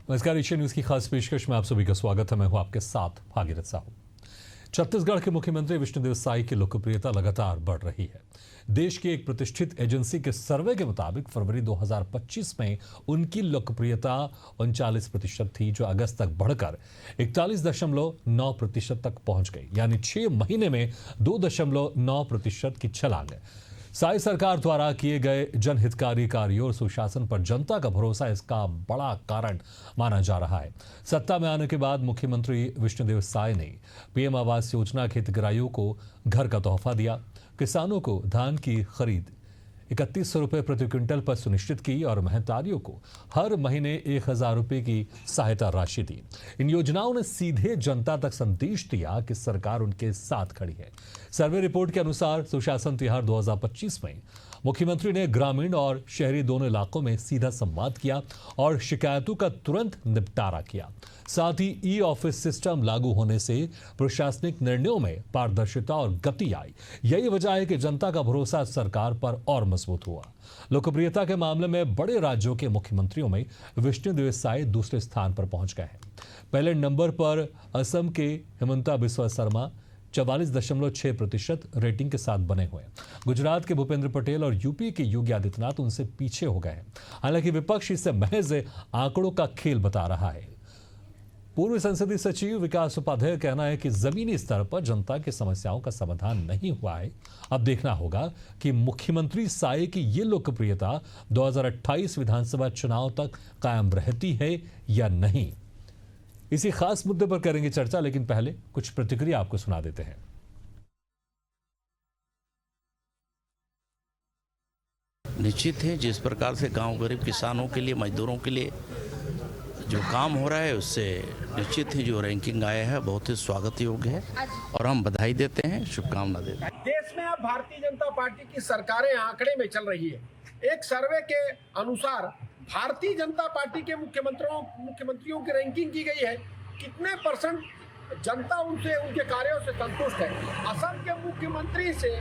नमस्कार, Asian news की खास पेशकश में आप सभी का स्वागत है। मैं हूं आपके साथ भागीरथ साहू। छत्तीसगढ़ के मुख्यमंत्री विष्णुदेव साई की लोकप्रियता लगातार बढ़ रही है। देश की एक प्रतिष्ठित एजेंसी के सर्वे के मुताबिक फरवरी 2025 में उनकी लोकप्रियता 39% थी, जो अगस्त तक बढ़कर 41.9% तक पहुंच गई, यानी 6 महीने में 2.9% की छलांग है। साई सरकार द्वारा किए गए जनहितकारी कार्यों और सुशासन पर जनता का भरोसा इसका बड़ा कारण माना जा रहा है। सत्ता में आने के बाद मुख्यमंत्री विष्णुदेव साई ने पीएम आवास योजना के हितग्राहियों को घर का तोहफा दिया, किसानों को धान की खरीद 3100 रुपये प्रति क्विंटल पर सुनिश्चित की और मेहनतारियों को हर महीने 1000 रुपये की सहायता राशि दी। इन योजनाओं ने सीधे जनता तक संदेश दिया कि सरकार उनके साथ खड़ी है। सर्वे रिपोर्ट के अनुसार सुशासन तिहार 2025 में मुख्यमंत्री ने ग्रामीण और शहरी दोनों इलाकों में सीधा संवाद किया और शिकायतों का तुरंत निपटारा किया। साथ ही ई ऑफिस सिस्टम लागू होने से प्रशासनिक निर्णयों में पारदर्शिता और गति आई। यही वजह है कि जनता का भरोसा सरकार पर और मजबूत हुआ। लोकप्रियता के मामले में बड़े राज्यों के मुख्यमंत्रियों में विष्णुदेव साई दूसरे स्थान पर पहुंच गए हैं। पहले नंबर पर असम के हिमंता बिस्वा शर्मा 44.6% रेटिंग के साथ बने हुए। गुजरात के भूपेंद्र पटेल और यूपी के योगी आदित्यनाथ उनसे पीछे हो गए हैं। हालांकि विपक्ष इसे महज आंकड़ों का खेल बता रहा है। पूर्व संसदीय सचिव विकास उपाध्याय का कहना है कि जमीनी स्तर पर जनता की समस्याओं का समाधान नहीं हुआ है। अब देखना होगा कि मुख्यमंत्री साई की ये लोकप्रियता 2028 विधानसभा चुनाव तक कायम रहती है या नहीं। इसी खास मुद्दे पर करेंगे चर्चा, लेकिन पहले कुछ प्रतिक्रिया आपको सुना देते हैं। निश्चित है, जिस प्रकार से गांव गरीब किसानों के लिए, मजदूरों के लिए जो काम हो रहा है, उससे निश्चित ही जो रैंकिंग आया है बहुत ही स्वागत योग्य है और हम बधाई देते हैं, शुभकामना देते हैं। देश में अब भारतीय जनता पार्टी की सरकारें आंकड़े में चल रही है। एक सर्वे के अनुसार भारतीय जनता पार्टी के मुख्यमंत्रियों की रैंकिंग की गई है। कितने % जनता उनसे, उनके कार्यों से संतुष्ट है। असम के मुख्यमंत्री से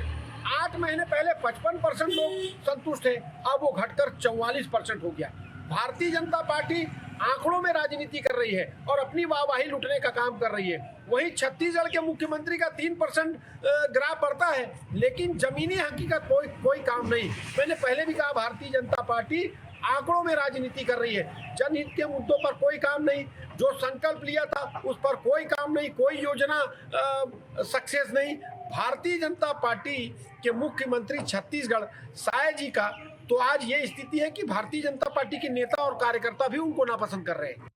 8 महीने पहले 55% लोग संतुष्ट थे, अब वो घटकर 44% हो गया। भारतीय जनता पार्टी आंकड़ों में राजनीति कर रही है और अपनी वाहवाही लुटने का काम कर रही है। वहीं छत्तीसगढ़ के मुख्यमंत्री का 3% ग्राफ बढ़ता है, लेकिन जमीनी हकीकत कोई काम नहीं। मैंने पहले भी कहा, भारतीय जनता पार्टी आंकड़ों में राजनीति कर रही है। जनहित के मुद्दों पर कोई काम नहीं, जो संकल्प लिया था उस पर कोई काम नहीं, कोई योजना सक्सेस नहीं। भारतीय जनता पार्टी के मुख्यमंत्री छत्तीसगढ़ साय जी का तो आज ये स्थिति है कि भारतीय जनता पार्टी के नेता और कार्यकर्ता भी उनको नापसंद कर रहे हैं।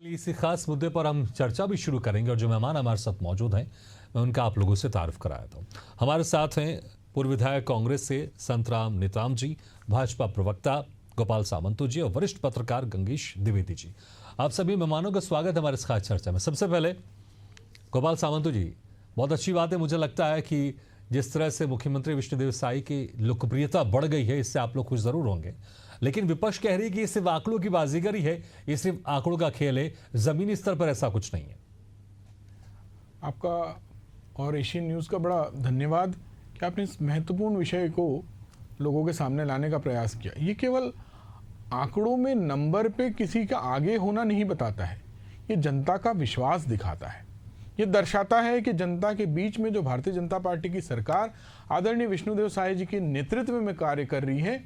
इसी खास मुद्दे पर हम चर्चा भी शुरू करेंगे और जो मेहमान हमारे साथ मौजूद हैं, मैं उनका आप लोगों से तारुफ कराया था। हमारे साथ हैं पूर्व विधायक कांग्रेस से संतराम नेताम जी, भाजपा प्रवक्ता गोपाल सामंतु जी और वरिष्ठ पत्रकार गंगेश द्विवेदी जी। आप सभी मेहमानों का स्वागत है हमारे इस खास चर्चा में। सबसे पहले गोपाल सामंतु जी, बहुत अच्छी बात है, मुझे लगता है कि जिस तरह से मुख्यमंत्री विष्णुदेव साई की लोकप्रियता बढ़ गई है, इससे आप लोग खुश जरूर होंगे। लेकिन विपक्ष कह रही है कि ये सिर्फ आंकड़ों की बाजीगरी है, ये सिर्फ आंकड़ों का खेल है, जमीनी स्तर पर ऐसा कुछ नहीं है। आपका और एशियन न्यूज़ का बड़ा धन्यवाद कि आपने इस महत्वपूर्ण विषय को लोगों के सामने लाने का प्रयास किया। ये केवल आंकड़ों में नंबर पे किसी का आगे होना नहीं बताता है, ये जनता का विश्वास दिखाता है। ये दर्शाता है कि जनता के बीच में जो भारतीय जनता पार्टी की सरकार आदरणीय विष्णुदेव साई जी के नेतृत्व में कार्य कर रही है,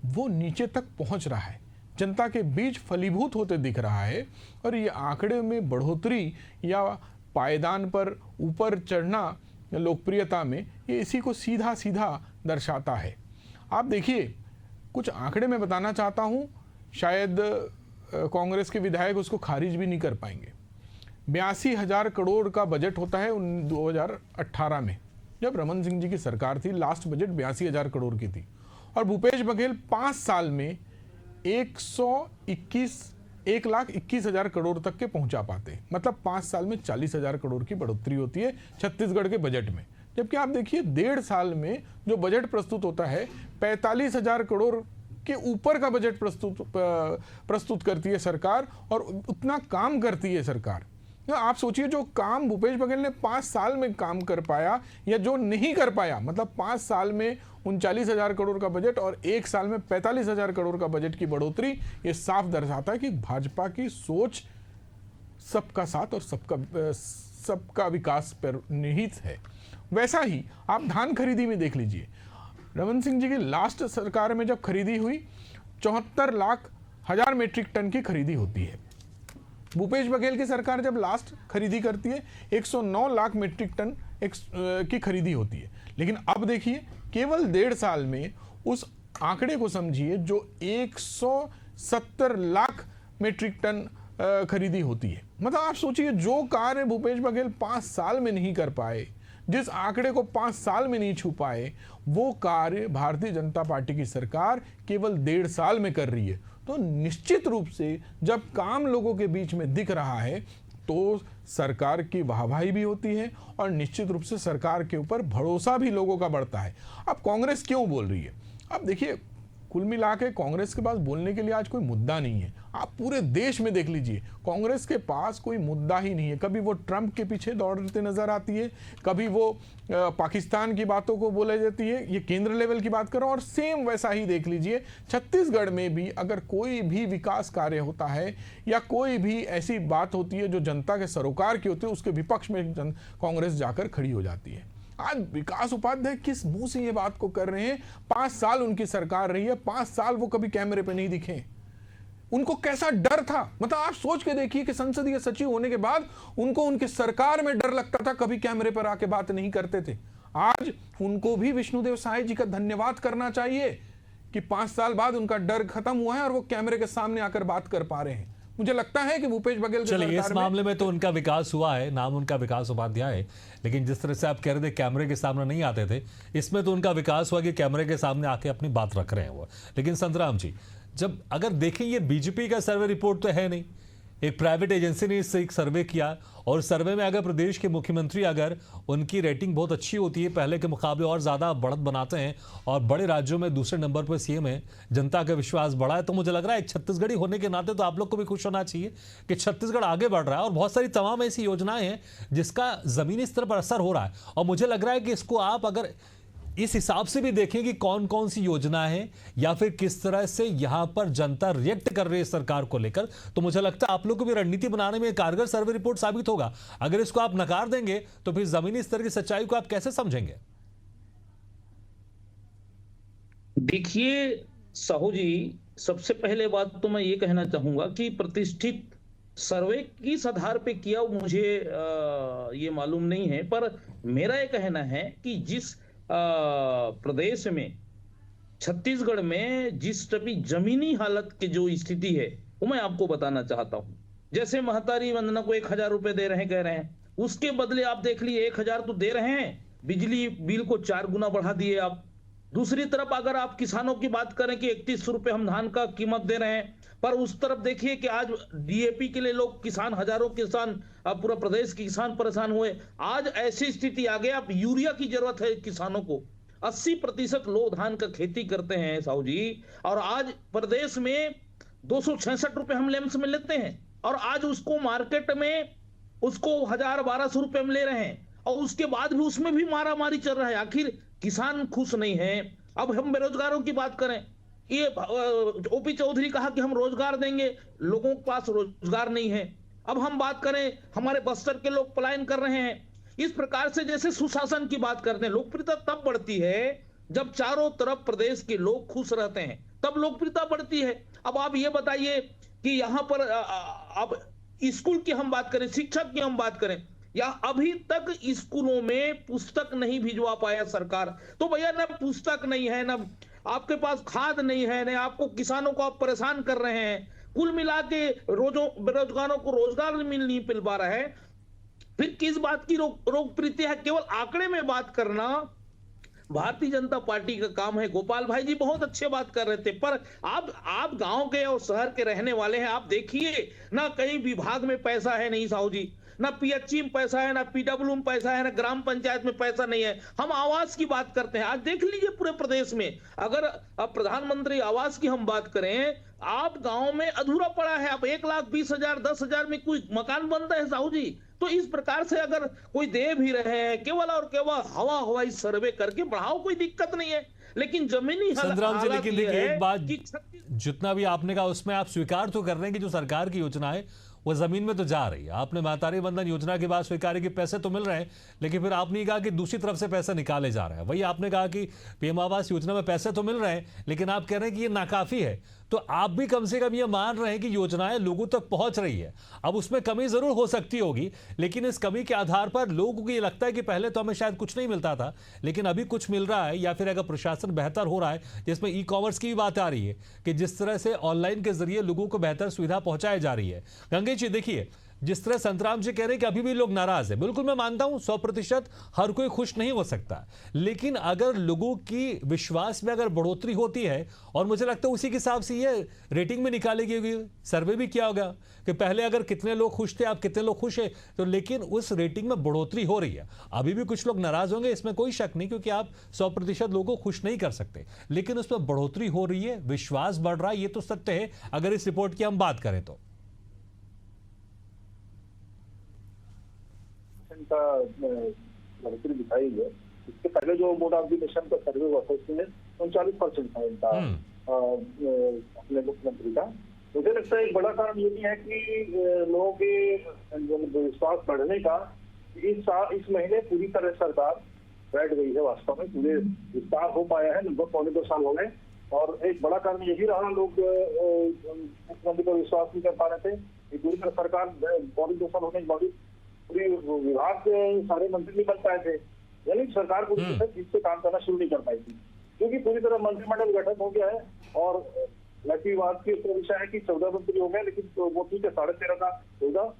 वो नीचे तक पहुंच रहा है, जनता के बीच फलीभूत होते दिख रहा है। और ये आंकड़े में बढ़ोतरी या पायदान पर ऊपर चढ़ना लोकप्रियता में, ये इसी को सीधा सीधा दर्शाता है। आप देखिए, कुछ आंकड़े मैं बताना चाहता हूँ, शायद कांग्रेस के विधायक उसको खारिज भी नहीं कर पाएंगे। 82,000 करोड़ का बजट होता है 2018 में, जब रमन सिंह जी की सरकार थी। लास्ट बजट 82,000 करोड़ की थी और भूपेश बघेल 5 साल में 1,21,000 करोड़ तक के पहुंचा पाते। मतलब 5 साल में 40,000 करोड़ की बढ़ोतरी होती है छत्तीसगढ़ के बजट में। जबकि आप देखिए 1.5 साल में जो बजट प्रस्तुत होता है 45,000 करोड़ के ऊपर का बजट प्रस्तुत करती है सरकार और उतना काम करती है सरकार। आप सोचिए जो काम भूपेश बघेल ने 5 साल में काम कर पाया या जो नहीं कर पाया, मतलब 5 साल में 39,000 करोड़ का बजट और 1 साल में 45,000 करोड़ का बजट की बढ़ोतरी, ये साफ दर्शाता है कि भाजपा की सोच सबका साथ और सबका विकास पर निहित है। वैसा ही आप धान खरीदी में देख लीजिए, रमन सिंह जी की लास्ट सरकार में जब खरीदी हुई 74 लाख हजार मेट्रिक टन की खरीदी होती है। भूपेश बघेल की सरकार जब लास्ट खरीदी करती है 109 लाख मीट्रिक टन की खरीदी होती है। लेकिन अब देखिए केवल 1.5 साल में उस आंकड़े को समझिए जो 170 लाख मीट्रिक टन खरीदी होती है। मतलब आप सोचिए जो कार्य भूपेश बघेल 5 साल में नहीं कर पाए, जिस आंकड़े को 5 साल में नहीं छू पाए, वो कार्य भारतीय जनता पार्टी की सरकार केवल 1.5 साल में कर रही है। तो निश्चित रूप से जब काम लोगों के बीच में दिख रहा है तो सरकार की वाहवाही भी होती है और निश्चित रूप से सरकार के ऊपर भरोसा भी लोगों का बढ़ता है। अब कांग्रेस क्यों बोल रही है? अब देखिए कुल मिला के कांग्रेस के पास बोलने के लिए आज कोई मुद्दा नहीं है। आप पूरे देश में देख लीजिए, कांग्रेस के पास कोई मुद्दा ही नहीं है। कभी वो ट्रंप के पीछे दौड़ते नजर आती है, कभी वो पाकिस्तान की बातों को बोले जाती है, ये केंद्र लेवल की बात करो। और सेम वैसा ही देख लीजिए छत्तीसगढ़ में भी अगर कोई भी विकास कार्य होता है या कोई भी ऐसी बात होती है जो जनता के सरोकार की होती है, उसके विपक्ष में कांग्रेस जाकर खड़ी हो जाती है। आज विकास उपाध्याय किस मुंह से ये बात को कर रहे हैं? 5 साल उनकी सरकार रही है, 5 साल वो कभी कैमरे पे नहीं दिखे। उनको कैसा डर था, मतलब आप सोच के देखिए कि संसदीय सचिव होने के बाद उनको उनकी सरकार में डर लगता था, कभी कैमरे पर आके बात नहीं करते थे। आज उनको भी विष्णुदेव साय जी का धन्यवाद करना चाहिए कि 5 साल बाद उनका डर खत्म हुआ है और वो कैमरे के सामने आकर बात कर पा रहे हैं। मुझे लगता है कि भूपेश बघेल चलिए इस मामले में तो उनका विकास हुआ है, नाम उनका विकास उपाध्याय है, लेकिन जिस तरह से आप कह रहे थे कैमरे के सामने नहीं आते थे, इसमें तो उनका विकास हुआ कि कैमरे के सामने आके अपनी बात रख रहे हैं वो। लेकिन संतराम जी, जब अगर देखें ये बीजेपी का सर्वे रिपोर्ट तो है नहीं, एक प्राइवेट एजेंसी ने इससे एक सर्वे किया और सर्वे में अगर प्रदेश के मुख्यमंत्री अगर उनकी रेटिंग बहुत अच्छी होती है, पहले के मुकाबले और ज़्यादा बढ़त बनाते हैं और बड़े राज्यों में दूसरे नंबर पर सीएम है, जनता का विश्वास बढ़ा है, तो मुझे लग रहा है एक छत्तीसगढ़ी होने के नाते तो आप लोग को भी खुश होना चाहिए कि छत्तीसगढ़ आगे बढ़ रहा है और बहुत सारी तमाम ऐसी योजनाएं हैं जिसका ज़मीनी स्तर पर असर हो रहा है। और मुझे लग रहा है कि इसको आप अगर इस हिसाब से भी देखें कि कौन कौन सी योजना है या फिर किस तरह से यहां पर जनता रिएक्ट कर रही है सरकार को लेकर, तो मुझे लगता है आप लोग को भी रणनीति बनाने में कारगर सर्वे रिपोर्ट साबित होगा। अगर इसको आप नकार देंगे तो फिर जमीनी स्तर की सच्चाई को आप कैसे समझेंगे? देखिए साहू जी, सबसे पहले बात तो मैं ये कहना चाहूंगा कि प्रतिष्ठित सर्वे किस आधार पे किया मुझे ये मालूम नहीं है, पर मेरा ये कहना है कि जिस प्रदेश में छत्तीसगढ़ में जिस टाइप जमीनी हालत की जो स्थिति है वो मैं आपको बताना चाहता हूं। जैसे महतारी वंदना को 1,000 रुपए दे रहे हैं, कह रहे हैं, उसके बदले आप देख लिए 1,000 तो दे रहे हैं, बिजली बिल को 4 गुना बढ़ा दिए आप। दूसरी तरफ अगर आप किसानों की बात करें कि 31 रुपए हम धान का कीमत दे रहे हैं, पर उस तरफ देखिए कि आज डीएपी के लिए लोग किसान, हजारों किसान, अब पूरा प्रदेश के किसान परेशान हुए। आज ऐसी स्थिति आ गई, अब यूरिया की जरूरत है किसानों को। 80% लोग धान का खेती करते हैं साहू जी, और आज प्रदेश में 266 रुपए हम लेम्स में लेते हैं और आज उसको मार्केट में उसको 1,000-1,200 रुपए में ले रहे हैं और उसके बाद भी उसमें भी मारा मारी चल रहा है। आखिर किसान खुश नहीं है। अब हम बेरोजगारों की बात करें, ये ओपी चौधरी कहा कि हम रोजगार देंगे, लोगों के पास रोजगार नहीं है। अब हम बात करें, हमारे बस्तर के लोग पलायन कर रहे हैं। इस प्रकार से जैसे सुशासन की बात करते हैं, लोकप्रियता तब बढ़ती है जब चारों तरफ प्रदेश के लोग खुश रहते हैं, तब लोकप्रियता बढ़ती है। अब आप ये बताइए कि यहां पर अब स्कूल की हम बात करें, शिक्षक की हम बात करें, या अभी तक स्कूलों में पुस्तक नहीं भिजवा पाया सरकार। तो भैया ना पुस्तक नहीं है, ना आपके पास खाद नहीं है, ना आपको किसानों को आप परेशान कर रहे हैं। कुल मिला के बेरोजगारों को रोजगार नहीं मिल पा रहा है। फिर किस बात की लोकप्रियता है? केवल आंकड़े में बात करना भारतीय जनता पार्टी का काम है। गोपाल भाई जी बहुत अच्छे बात कर रहे थे, पर आप गांव के और शहर के रहने वाले हैं, आप देखिए ना कहीं विभाग में पैसा है नहीं साहू जी। ना पीएचई में पैसा है, ना पीडब्ल्यू में पैसा है, ना ग्राम पंचायत में पैसा नहीं है। हम आवास की बात करते हैं, आज देख लीजिए पूरे प्रदेश में, अगर अब प्रधानमंत्री आवास की हम बात करें, आप गांव में अधूरा पड़ा है। अब 1,20,000 10,000 में कोई मकान बनता है साहू जी? तो इस प्रकार से अगर कोई दे भी रहे हैं, केवल और केवल हवाई सर्वे करके बढ़ाओ, कोई दिक्कत नहीं है। लेकिन जमीनी संग्राम जी, लेकिन देखिए एक बात, कि जितना भी आपने कहा उसमें आप स्वीकार तो कर रहे हैं कि जो सरकार की योजना है वो जमीन में तो जा रही है। आपने महतारी बंधन योजना के बाद स्वीकार कि पैसे तो मिल रहे हैं, लेकिन फिर आपने ये कहा कि दूसरी तरफ से पैसे निकाले जा रहे हैं। वही आपने कहा कि पीएम आवास योजना में पैसे तो मिल रहे हैं, लेकिन आप कह रहे हैं कि ये नाकाफी है। तो आप भी कम से कम ये मान रहे हैं कि योजनाएं लोगों तक पहुंच रही है। अब उसमें कमी जरूर हो सकती होगी, लेकिन इस कमी के आधार पर लोगों को ये लगता है कि पहले तो हमें शायद कुछ नहीं मिलता था, लेकिन अभी कुछ मिल रहा है, या फिर अगर प्रशासन बेहतर हो रहा है, जिसमें ई कॉमर्स की भी बात आ रही है कि जिस तरह से ऑनलाइन के जरिए लोगों को बेहतर सुविधा पहुंचाई जा रही है। गंगेश जी देखिए, जिस तरह संतराम जी कह रहे हैं कि अभी भी लोग नाराज हैं, बिल्कुल मैं मानता हूं 100% हर कोई खुश नहीं हो सकता, लेकिन अगर लोगों की विश्वास में अगर बढ़ोतरी होती है, और मुझे लगता है उसी के हिसाब से ये रेटिंग में निकाली गई, सर्वे भी किया होगा कि पहले अगर कितने लोग खुश थे, आप कितने लोग खुश है, तो लेकिन उस रेटिंग में बढ़ोतरी हो रही है। अभी भी कुछ लोग नाराज होंगे, इसमें कोई शक नहीं, क्योंकि आप 100% लोगों को खुश नहीं कर सकते, लेकिन उसमें बढ़ोतरी हो रही है, विश्वास बढ़ रहा है, ये तो सत्य है अगर इस रिपोर्ट की हम बात करें तो। का बढ़ोतरी दिखाई है। इसके पहले जो बोर्ड ऑफ द नेशन का सर्वे हुआ था उसमें 39% था इनका अपने मुख्यमंत्री का। मुझे लगता है एक बड़ा कारण ये भी है कि लोगों के विश्वास बढ़ने का। इस महीने पूरी तरह सरकार बैठ गई है, वास्तव में पूरे विस्तार हो पाया है, लगभग 2.25 साल हो गए। और एक बड़ा कारण यही रहा, लोग मुख्यमंत्री पर विश्वास नहीं कर पा रहे थे। पूरी तरह सरकार 2.25 साल होने के बाद पूरी विभाग के सारे मंत्री नहीं बन पाए थे, यानी सरकार पूरी तरह ठीक से काम करना शुरू नहीं कर पाई थी, क्योंकि पूरी तरह मंत्रिमंडल गठन हो गया है। और लकी बात की विषय है कि 14 मंत्री हो गए, लेकिन तो वो ठीक है, 13.5 का 14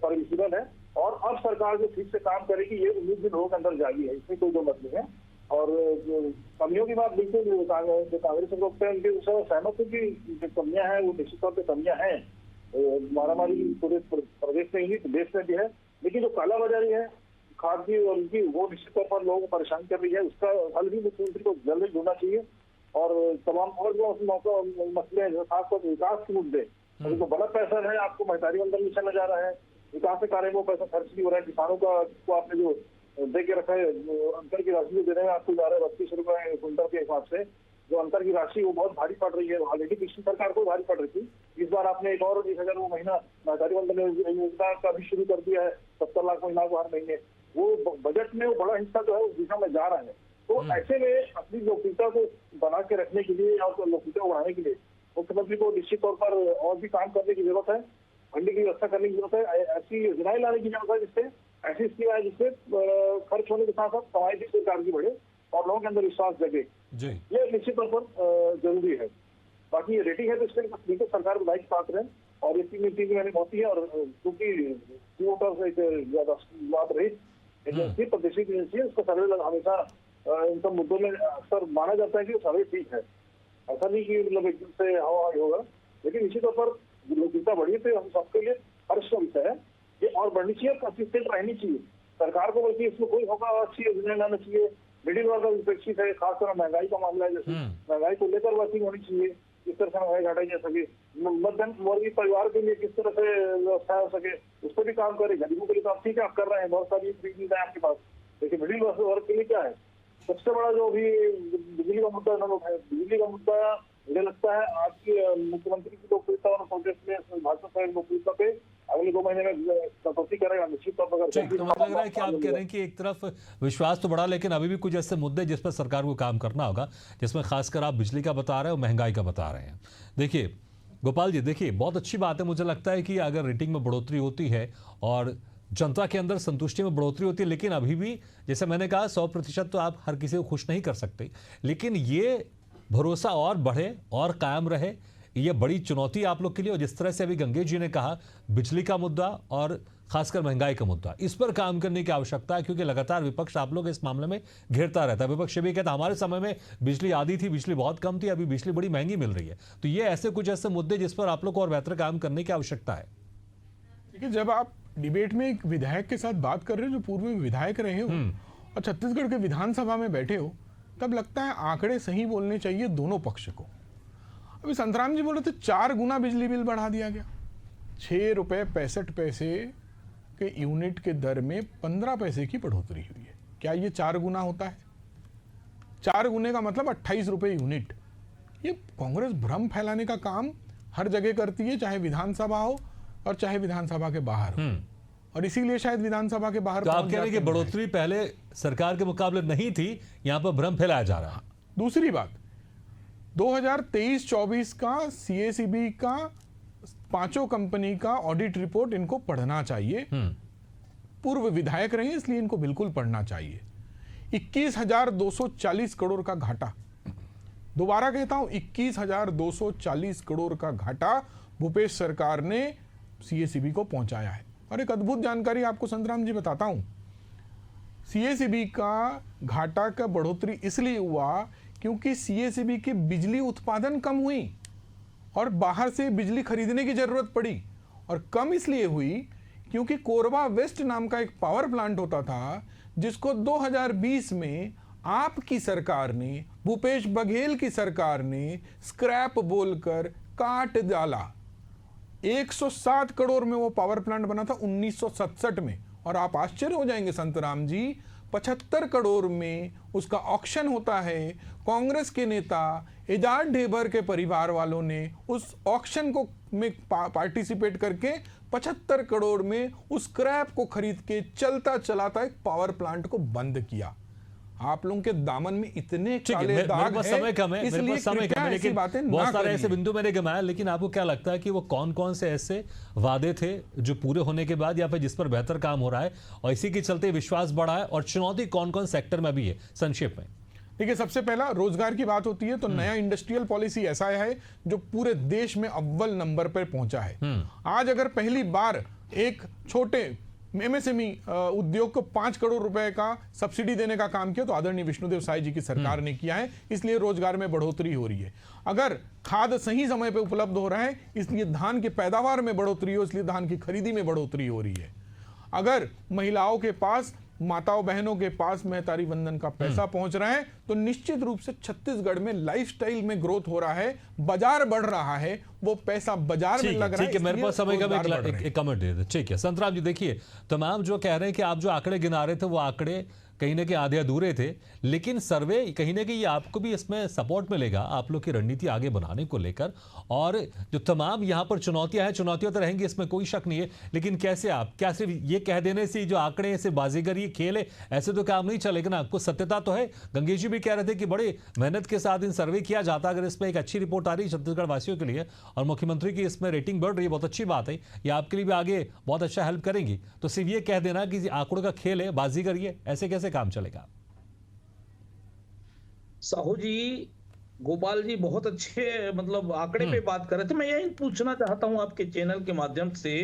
परिसीमन है। और अब सरकार जो ठीक से काम करेगी, ये उम्मीद भी लोगों के अंदर जागी है, इसमें कोई दो मत नहीं है। और कमियों की बात बिल्कुल कांग्रेस के लोग उनके सहमत है कि जो कमियां हैं वो निश्चित तौर पर कमियां हैं। मारामारी पूरे प्रदेश में ही, देश में भी है, लेकिन जो कालाबाजारी है खाद की और उनकी, वो निश्चित तौर पर लोगों को परेशान कर रही है। उसका हल भी मुख्यमंत्री को जल्दी ढूंढना चाहिए। और तमाम और जो मसले हैं, खासतौर विकास के मुद्दे, तो बड़ा पैसा है, आपको महतारी बंधन मिशन जा रहा है, विकास के कार्य में वो पैसा खर्च नहीं हो रहा है। किसानों को आपने जो दे के रखा है, अंतर की राशि जो दे रहे हैं आपको जा रहा है 32 रुपए क्विंटल के हिसाब से, जो अंतर की राशि वो बहुत भारी पड़ रही है। ऑलरेडी पिछली सरकार को भारी पड़ रही थी, इस बार आपने एक और 1,000 वो महीना महतारी बंधन योजना का भी शुरू कर दिया है, 70 लाख महिला को हर महीने। वो बजट में वो बड़ा हिस्सा जो है उस दिशा में जा रहा है। तो ऐसे में अपनी लोकप्रियता को बना के रखने के लिए और लोकप्रियता को बढ़ाने के लिए मुख्यमंत्री को निश्चित तौर पर और भी काम करने की जरूरत है, फंडिंग की व्यवस्था करने की जरूरत है, ऐसी योजनाएं लाने की जरूरत है जिससे ऐसी स्कीम आए जिससे खर्च होने के साथ साथ कमाई भी सरकार की बढ़े और लोगों के अंदर विश्वास जगे। ये निश्चित तौर पर जरूरी है। बाकी ये रेटिंग है तो इसके लिए सरकार को दायित्व पात्र है, और ये 3 महीने होती है। और क्योंकि बात रही एजेंसी, प्रादेशिक एजेंसी है, उसका सर्वे हमेशा इन सब मुद्दों में अक्सर माना जाता है कि सर्वे ठीक है। ऐसा नहीं कि मतलब एकदम से हवा होगा, लेकिन निश्चित तौर पर लोकप्रियता बढ़ी तो हम सबके लिए हर्ष का विषय है। ये और बढ़नी चाहिए, कंसिस्टेंट रहनी चाहिए सरकार को, बल्कि इसमें कोई होगा अच्छी योजना लाना चाहिए। मिडिल वर्ग उपेक्षित है, खासकर महंगाई का मामला है, जैसे महंगाई को लेकर वर्किंग होनी चाहिए, किस तरह से महंगाई घटाई जा सके, मध्यम वर्गीय परिवार के लिए किस तरह से व्यवस्था हो सके, उस पर भी काम करें। गरीबों के लिए तो आप ठीक है, आप कर रहे हैं, बहुत सारी सुविधा है आपके पास, लेकिन मिडिल वर्ग के लिए क्या है? सबसे बड़ा जो अभी बिजली का मुद्दा है, बिजली का मुद्दा मुझे लगता है आपकी मुख्यमंत्री की लोकप्रियता और कांग्रेस में भाजपा की लोकप्रियता पे अगले 2 महीने में कटौती करेगा निश्चित तौर पर। तो मतलब लग रहा है कि आप कह रहे हैं कि एक तरफ विश्वास तो बढ़ा, लेकिन अभी भी कुछ ऐसे मुद्दे जिस पर सरकार को काम करना होगा, जिसमें खासकर आप बिजली का बता रहे हैं और महंगाई का बता रहे हैं। देखिए गोपाल जी, देखिए बहुत अच्छी बात है, मुझे लगता है कि अगर रेटिंग में बढ़ोतरी होती है और जनता के अंदर संतुष्टि में बढ़ोतरी होती है, लेकिन अभी भी जैसे मैंने कहा 100% तो आप हर किसी को खुश नहीं कर सकते, लेकिन ये भरोसा और बढ़े और कायम रहे, ये बड़ी चुनौती आप लोग के लिए। और जिस तरह से अभी गंगेश जी ने कहा, बिजली का मुद्दा और खासकर महंगाई का मुद्दा, इस पर काम करने की आवश्यकता है, क्योंकि लगातार विपक्ष आप लोग इस मामले में घेरता रहता है। विपक्ष भी कहता हमारे समय में बिजली आधी थी, बिजली बहुत कम थी, अभी बिजली बड़ी महंगी मिल रही है। तो ये ऐसे कुछ ऐसे मुद्दे जिस पर आप लोग को और बेहतर काम करने की आवश्यकता है। देखिए, जब आप डिबेट में एक विधायक के साथ बात कर रहे हो जो पूर्व में विधायक रहे हो और छत्तीसगढ़ के विधानसभा में बैठे हो, तब लगता है आंकड़े सही बोलने चाहिए दोनों पक्ष को। अभी संतराम जी बोल रहे थे 4 गुना बिजली बिल बढ़ा दिया गया, 6 रुपए 65 पैसे के यूनिट के दर में 15 पैसे की बढ़ोतरी हुई है। क्या ये 4 गुना होता है? 4 गुने का मतलब 28 रुपए यूनिट। ये कांग्रेस भ्रम फैलाने का काम हर जगह करती है, चाहे विधानसभा हो और चाहे विधानसभा के बाहर हो, और इसीलिए शायद विधानसभा के बाहर तो आप कह रहे हैं कि बढ़ोतरी पहले सरकार के मुकाबले नहीं थी, यहां पर भ्रम फैलाया जा रहा है। दूसरी बात, 2023-24 का सीएसीबी का 5 कंपनी का ऑडिट रिपोर्ट इनको पढ़ना चाहिए। पूर्व विधायक रहे इसलिए इनको बिल्कुल पढ़ना चाहिए। 21,240 करोड़ का घाटा, दोबारा कहता हूं 21,240 करोड़ का घाटा भूपेश सरकार ने सीएसीबी को पहुंचाया है। और एक अद्भुत जानकारी आपको संतराम जी बताता हूं, सीएसीबी का घाटा का बढ़ोतरी इसलिए हुआ क्योंकि सीएसीबी की बिजली उत्पादन कम हुई और बाहर से बिजली खरीदने की जरूरत पड़ी। और कम इसलिए हुई क्योंकि कोरबा वेस्ट नाम का एक पावर प्लांट होता था जिसको 2020 में आपकी सरकार ने, भूपेश बघेल की सरकार ने स्क्रैप बोलकर काट डाला। 107 करोड़ में वो पावर प्लांट बना था 1967 में, और आप आश्चर्य हो जाएंगे संतराम जी, 75 करोड़ में उसका ऑक्शन होता है। कांग्रेस के नेता एजाज ढेबर के परिवार वालों ने उस ऑक्शन को में पार्टिसिपेट करके 75 करोड़ में उस स्क्रैप को खरीद के चलता चलाता एक पावर प्लांट को बंद किया। आप लोगों के दामन में इतने काले दाग हैं, समय कम है, इसलिए कृपया ऐसी बातें बहुत ना सारे करिए। ऐसे बिंदु मैंने गमाया। लेकिन आपको क्या लगता है कि वो कौन कौन से ऐसे वादे थे जो पूरे होने के बाद या फिर जिस पर बेहतर काम हो रहा है और इसी के चलते विश्वास बढ़ा है, और चुनौती कौन कौन सेक्टर में भी है, संक्षेप में? देखिए, सबसे पहला रोजगार की बात होती है तो नया इंडस्ट्रियल पॉलिसी ऐसा है जो पूरे देश में अव्वल नंबर पर पहुंचा है। आज अगर पहली बार एक छोटे एमएसएमई उद्योग को 5 करोड़ रुपए का सब्सिडी देने का काम किया तो आदरणीय विष्णुदेव साय जी की सरकार ने किया है, इसलिए रोजगार में बढ़ोतरी हो रही है। अगर खाद सही समय पे उपलब्ध हो रहा है इसलिए धान की पैदावार में बढ़ोतरी हो, इसलिए धान की खरीदी में बढ़ोतरी हो रही है। अगर महिलाओं के पास, माताओं बहनों के पास महतारी वंदन का पैसा पहुंच रहा है तो निश्चित रूप से छत्तीसगढ़ में लाइफस्टाइल में ग्रोथ हो रहा है, बाजार बढ़ रहा है, वो पैसा बाजार में लग रहा है। ठीक है, मेरे पास समय का एक कमेंट दे दे। ठीक है संतराम जी, देखिए तमाम जो कह रहे हैं कि आप जो आंकड़े गिना रहे थे वो आंकड़े कहीं ना कहीं आधे अधूरे थे, लेकिन सर्वे कहीं ना कहीं ये आपको भी इसमें सपोर्ट मिलेगा आप लोग की रणनीति आगे बढ़ाने को लेकर। और जो तमाम यहाँ पर चुनौतियां हैं, चुनौतियां तो रहेंगी, इसमें कोई शक नहीं है, लेकिन कैसे आप, क्या सिर्फ ये कह देने से जो आंकड़े से बाजीगर ये खेल है ऐसे तो काम नहीं चलेगा ना, आपको सत्यता तो है। गंगेश जी भी कह रहे थे कि बड़े मेहनत के साथ इन सर्वे किया जाता, अगर इसमें एक अच्छी रिपोर्ट आ रही है छत्तीसगढ़ वासियों के लिए और मुख्यमंत्री की इसमें रेटिंग बढ़ रही है, बहुत अच्छी बात है, ये आपके लिए भी आगे बहुत अच्छा हेल्प करेंगी। तो सिर्फ ये कह देना कि आंकड़ों का खेल है, बाजीगर ये, ऐसे कैसे काम चलेगा? साहू जी, गोपाल जी बहुत अच्छे मतलब आंकड़े पे बात कर रहे थे। मैं यही पूछना चाहता हूं आपके चैनल के माध्यम से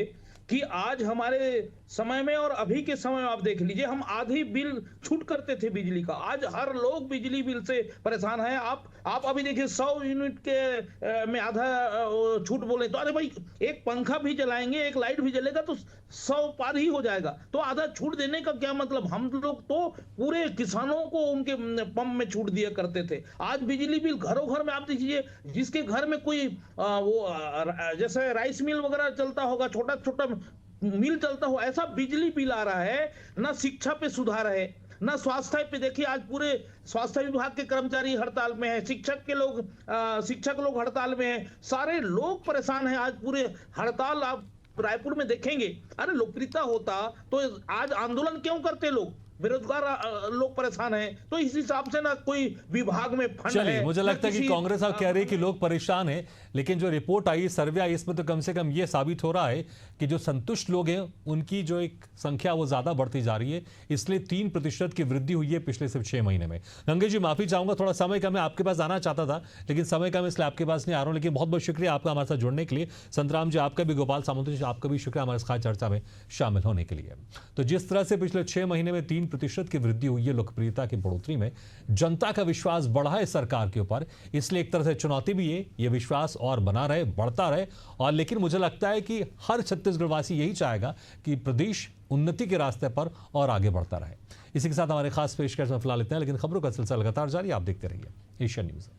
कि आज हमारे समय में और अभी के समय में आप देख लीजिए, हम आधी बिल छूट करते थे बिजली का, आज हर लोग बिजली बिल से परेशान है। आप अभी देखिए 100 यूनिट के में आधा छूट बोले तो अरे भाई एक पंखा भी जलाएंगे, एक लाइट भी जलेगा तो 100 पार ही हो जाएगा, तो आधा छूट देने का क्या मतलब? हम लोग तो पूरे किसानों को उनके पंप में छूट दिया करते थे। आज बिजली बिल घरों घर में आप देखिए, जिसके घर में कोई जैसे राइस मिल वगैरह चलता होगा, छोटा छोटा मिल चलता हो, ऐसा बिजली बिल आ रहा है। ना शिक्षा पे सुधार है, ना स्वास्थ्य पे। देखिए आज पूरे स्वास्थ्य विभाग के कर्मचारी हड़ताल में है, शिक्षक लोग हड़ताल में है, सारे लोग परेशान हैं। आज पूरे हड़ताल आप रायपुर में देखेंगे। अरे लोकप्रियता होता तो आज आंदोलन क्यों करते लोग? बेरोजगार लोग परेशान हैं, तो इस हिसाब से ना कोई विभाग में फंड है। मुझे लगता है कि कांग्रेस आप कह रही है कि लोग परेशान हैं, लेकिन जो रिपोर्ट आई, सर्वे आई, इसमें तो कम से कम ये साबित हो रहा है कि जो संतुष्ट लोग हैं उनकी जो एक संख्या वो ज्यादा बढ़ती जा रही है, इसलिए 3% की वृद्धि हुई है पिछले सिर्फ 6 महीने में। गंगेश जी माफी चाहूंगा, थोड़ा समय कम है, आपके पास आना चाहता था लेकिन समय कम, इसलिए आपके पास नहीं आ रहा हूं। लेकिन बहुत बहुत शुक्रिया आपका हमारे साथ जुड़ने के लिए। संतराम जी आपका भी, गोपाल सामंत जी आपका भी शुक्रिया हमारे खास चर्चा में शामिल होने के लिए। तो जिस तरह से पिछले 6 महीने में 3 3% की वृद्धि हुई है लोकप्रियता की बढ़ोतरी में। जनता का विश्वास बढ़ा है सरकार के ऊपर, इसलिए एक तरह से चुनौती भी है ये विश्वास और बना रहे, बढ़ता रहे। और लेकिन मुझे लगता है कि हर छत्तीसगढ़वासी यही चाहेगा कि प्रदेश उन्नति के रास्ते पर और आगे बढ़ता रहे। इसी के साथ हमारे खास पेशकश में फिलहाल इतना है, लेकिन खबरों का सिलसिला लगातार जारी, आप देखते रहिए एशियन न्यूज़।